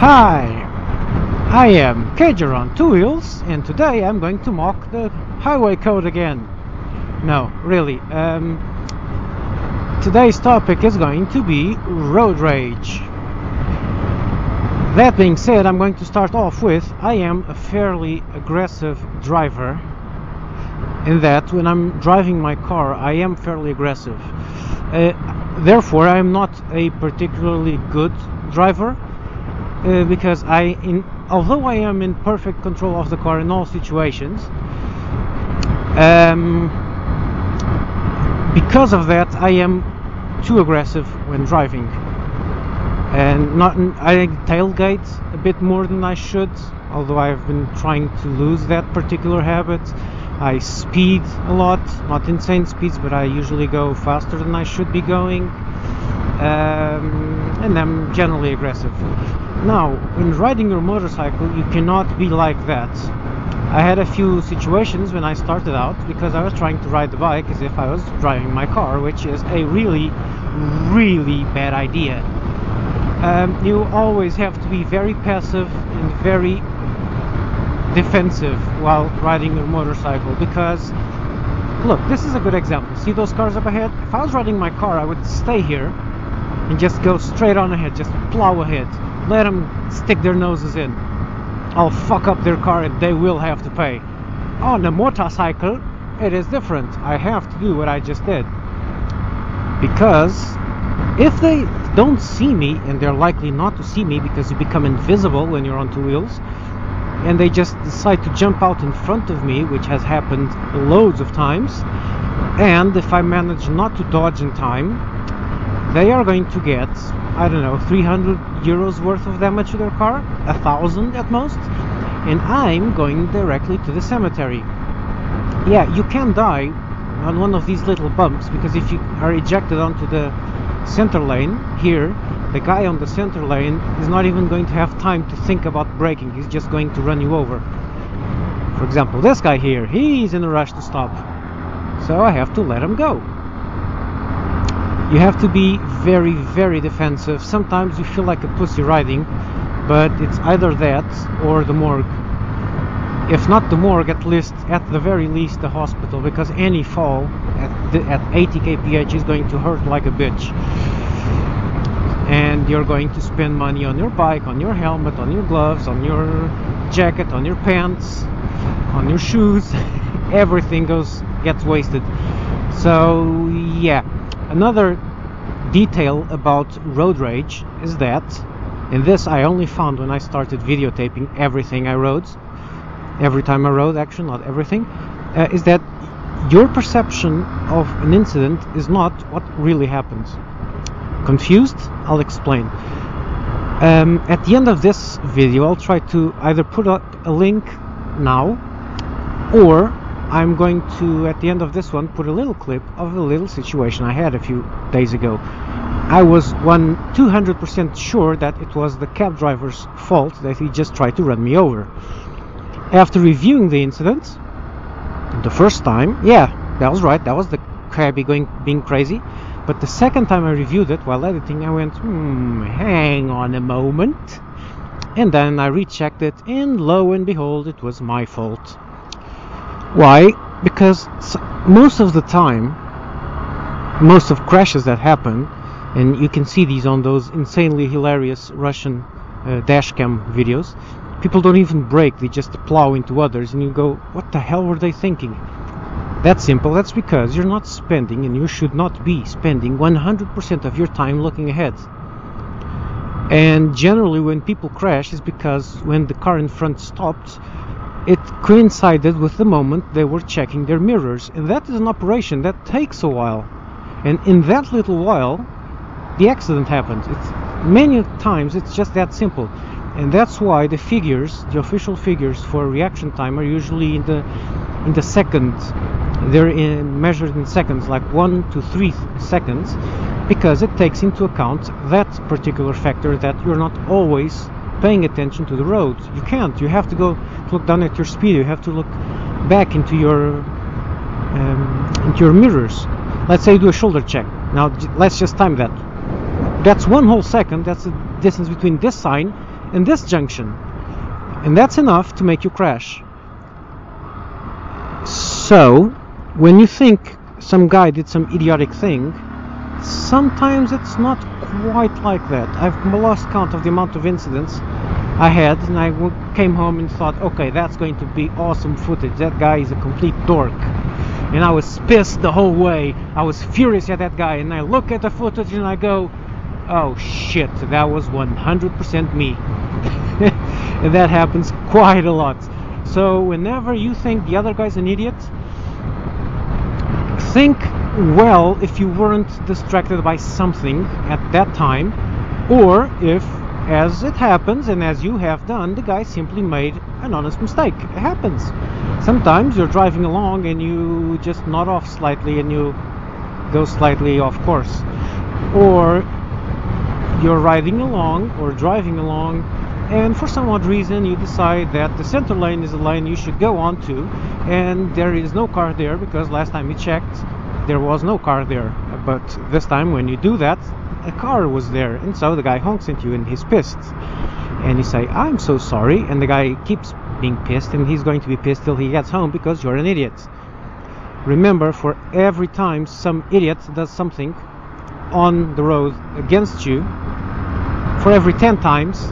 Hi, I am Cager on two wheels, and today I'm going to mock the highway code again. No, really. Today's topic is going to be road rage. That being said, I'm going to start off with I am a fairly aggressive driver, in that when I'm driving my car I am fairly aggressive. Therefore I am not a particularly good driver, because although I am in perfect control of the car in all situations, because of that I am too aggressive when driving, and I tailgate a bit more than I should, although I've been trying to lose that particular habit. I speed a lot, not insane speeds, but I usually go faster than I should be going, and I'm generally aggressive. Now, when riding your motorcycle, you cannot be like that. I had a few situations when I started out, because I was trying to ride the bike as if I was driving my car, which is a really, really bad idea. You always have to be very passive and very defensive while riding your motorcycle, because look, this is a good example. See those cars up ahead? If I was riding my car, I would stay here and just go straight on ahead, just plow ahead, let them stick their noses in. I'll fuck up their car and they will have to pay. On a motorcycle it is different. I have to do what I just did, because if they don't see me, and they're likely not to see me because you become invisible when you're on two wheels, and they just decide to jump out in front of me, which has happened loads of times, and if I manage not to dodge in time, they are going to get, I don't know, 300 euros worth of damage to their car, 1,000 at most, and I'm going directly to the cemetery. Yeah, you can die on one of these little bumps, because if you are ejected onto the center lane here, the guy on the center lane is not even going to have time to think about braking. He's just going to run you over. For example, this guy here, he's in a rush to stop, so I have to let him go. You have to be very, very defensive. Sometimes you feel like a pussy riding, but it's either that or the morgue. If not the morgue, at the very least the hospital, because any fall at 80 kph is going to hurt like a bitch, and you're going to spend money on your bike, on your helmet, on your gloves, on your jacket, on your pants, on your shoes. Everything gets wasted. So yeah, another detail about road rage is that, and this I only found when I started videotaping everything I rode, every time I rode, actually not everything, is that your perception of an incident is not what really happens. Confused? I'll explain. At the end of this video I'll try to either put a link now, or I'm going to, at the end of this one, put a little clip of a little situation I had a few days ago. I was 200% sure that it was the cab driver's fault, that he just tried to run me over. After reviewing the incident the first time, yeah, that was right, that was the cabbie being crazy. But the second time I reviewed it while editing, I went, hang on a moment, and then I rechecked it, and lo and behold, it was my fault. Why? Because most of the time, most of crashes that happen, and you can see these on those insanely hilarious Russian dashcam videos, people don't even brake, they just plow into others, and you go, what the hell were they thinking? That's simple. That's because you're not spending, and you should not be spending, 100% of your time looking ahead. And generally when people crash is because when the car in front stopped, it coincided with the moment they were checking their mirrors, and that is an operation that takes a while, and in that little while the accident happens. Many times it's just that simple. And that's why the figures, the official figures for reaction time, are usually in the second. They're measured in seconds, like 1 to 3 seconds, because it takes into account that particular factor, that you're not always paying attention to the road. You can't. You have to go look down at your speed. You have to look back into your mirrors. Let's say you do a shoulder check. Now let's just time that. That's 1 whole second. That's the distance between this sign in this junction, and that's enough to make you crash. So when you think some guy did some idiotic thing, sometimes it's not quite like that. I've lost count of the amount of incidents I had, and I came home and thought, okay, that's going to be awesome footage. That guy is a complete dork. And I was pissed the whole way. I was furious at that guy, and I look at the footage and I go, oh shit, that was 100% me. And that happens quite a lot. So whenever you think the other guy's an idiot, think well if you weren't distracted by something at that time, or if, as it happens and as you have done, the guy simply made an honest mistake. It happens. Sometimes you're driving along and you just nod off slightly and you go slightly off course, or you're riding along or driving along and for some odd reason you decide that the center lane is a lane you should go onto, and there is no car there because last time you checked there was no car there. But this time when you do that, a car was there, and so the guy honks at you and he's pissed, and you say, I'm so sorry, and the guy keeps being pissed, and he's going to be pissed till he gets home because you're an idiot. Remember, for every time some idiot does something on the road against you, for every 10 times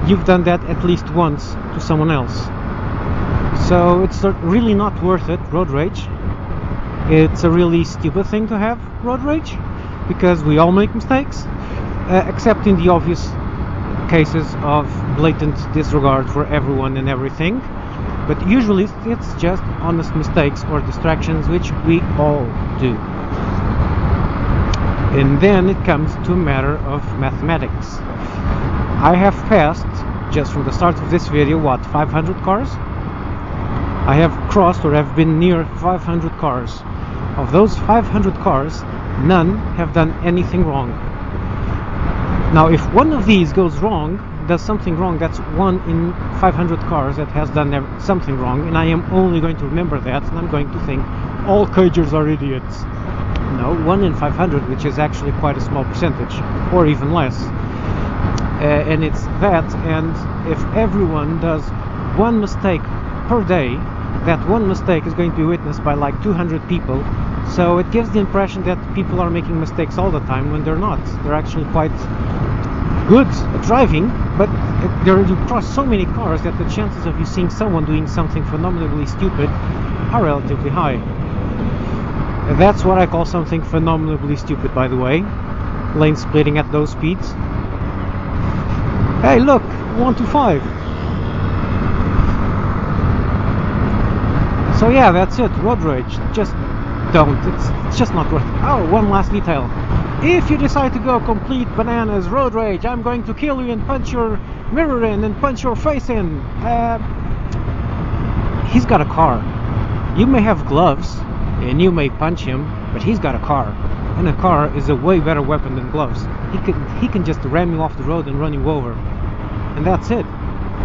you've done that at least once to someone else. So it's really not worth it, road rage. It's a really stupid thing to have road rage, because we all make mistakes, except in the obvious cases of blatant disregard for everyone and everything. But usually it's just honest mistakes or distractions, which we all do. And then it comes to a matter of mathematics. I have passed, just from the start of this video, what, 500 cars? I have crossed or have been near 500 cars. Of those 500 cars, none have done anything wrong. Now, if one of these goes wrong, does something wrong, that's 1 in 500 cars that has done something wrong, and I am only going to remember that, and I'm going to think all cagers are idiots. No, 1 in 500, which is actually quite a small percentage, or even less. And it's that, and if everyone does one mistake per day, that one mistake is going to be witnessed by like 200 people. So it gives the impression that people are making mistakes all the time when they're not. They're actually quite good at driving, but you cross so many cars that the chances of you seeing someone doing something phenomenally stupid are relatively high. And that's what I call something phenomenally stupid, by the way. Lane splitting at those speeds. Hey, look, 125. So yeah, that's it, road rage. Just don't, it's just not worth it. Oh, one last detail. If you decide to go complete bananas road rage, I'm going to kill you and punch your mirror in and punch your face in. He's got a car. You may have gloves and you may punch him, but he's got a car. And a car is a way better weapon than gloves. He can just ram you off the road and run you over. And that's it.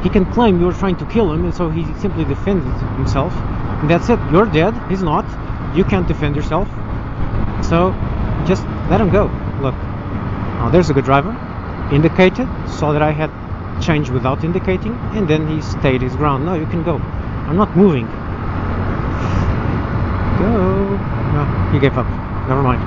He can claim you're trying to kill him, and so he simply defends himself. And that's it. You're dead. He's not. You can't defend yourself. So just let him go. Look. Now there's a good driver. Indicated. Saw that I had changed without indicating. And then he stayed his ground. No, you can go. I'm not moving. Go. No, he gave up. Never mind.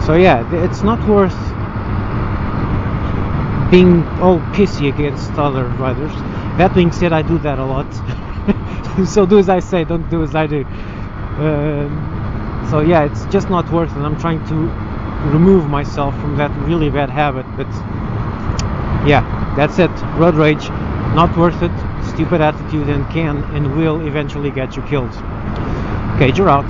So yeah, it's not worth being all pissy against other riders. That being said, I do that a lot. So do as I say, don't do as I do. So yeah, it's just not worth it. I'm trying to remove myself from that really bad habit. But yeah, that's it. Road rage, not worth it. Stupid attitude, and can and will eventually get you killed. Cager out.